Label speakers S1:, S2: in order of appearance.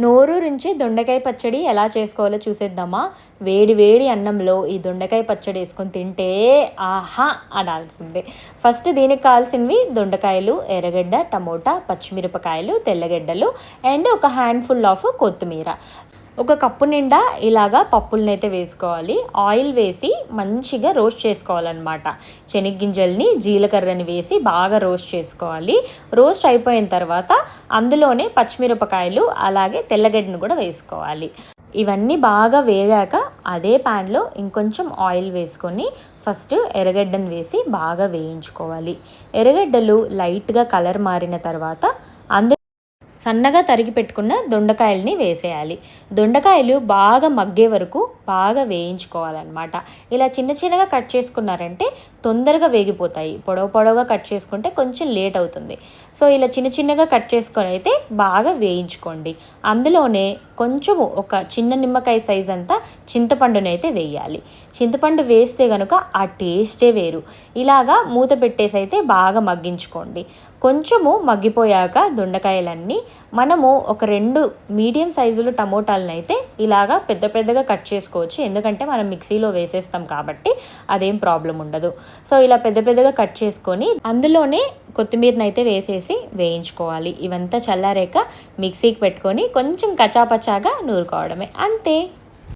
S1: నోరూరించి దొండకాయ పచ్చడి ఎలా చేసుకోవాలో చూసేద్దామా. వేడి వేడి అన్నంలో ఈ దొండకాయ పచ్చడి వేసుకొని తింటే ఆహా అనాల్సిందే. ఫస్ట్ దీనికి కావాల్సినవి దొండకాయలు, ఎర్రగడ్డ, టమోటా, పచ్చిమిరపకాయలు, తెల్లగడ్డలు అండ్ ఒక హ్యాండ్ఫుల్ ఆఫ్ కొత్తిమీర. ఒక కప్పు నిండా ఇలాగా పప్పులనైతే వేసుకోవాలి. ఆయిల్ వేసి మంచిగా రోస్ట్ చేసుకోవాలన్నమాట. శనగ్గింజల్ని, జీలకర్రని వేసి బాగా రోస్ట్ చేసుకోవాలి. రోస్ట్ అయిపోయిన తర్వాత అందులోనే పచ్చిమిరపకాయలు అలాగే తెల్లగడ్డను కూడా వేసుకోవాలి. ఇవన్నీ బాగా వేగాక అదే ప్యాన్లో ఇంకొంచెం ఆయిల్ వేసుకొని ఫస్ట్ ఎర్రగడ్డను వేసి బాగా వేయించుకోవాలి. ఎర్రగడ్డలు లైట్గా కలర్ మారిన తర్వాత అందులో సన్నగా తరిగి పెట్టుకున్న దొండకాయలని వేసేయాలి. దొండకాయలు బాగా మగ్గే వరకు బాగా వేయించుకోవాలన్నమాట. ఇలా చిన్న చిన్నగా కట్ చేసుకున్నారంటే తొందరగా వేగిపోతాయి. పొడవుగా కట్ చేసుకుంటే కొంచెం లేట్ అవుతుంది. సో ఇలా చిన్న చిన్నగా కట్ చేసుకొని అయితే బాగా వేయించుకోండి. అందులోనే కొంచెము ఒక చిన్న నిమ్మకాయ సైజ్ అంతా చింతపండునైతే వేయాలి. చింతపండు వేస్తే కనుక ఆ టేస్టే వేరు. ఇలాగా మూత పెట్టేసి అయితే బాగా మగ్గించుకోండి. కొంచెము మగ్గిపోయాక దొండకాయలన్నీ మనము ఒక 2 మీడియం సైజులు టమోటాలను అయితే ఇలాగా పెద్దగా కట్ చేసుకోవచ్చు. ఎందుకంటే మనం మిక్సీలో వేసేస్తాం కాబట్టి అదేం ప్రాబ్లం ఉండదు. సో ఇలా పెద్దగా కట్ చేసుకొని అందులోనే కొత్తిమీరని అయితే వేసేసి వేయించుకోవాలి. ఇవంతా చల్లారాక మిక్సీకి పెట్టుకొని కొంచెం కచాపచాగా నూరుకోవడమే, అంతే.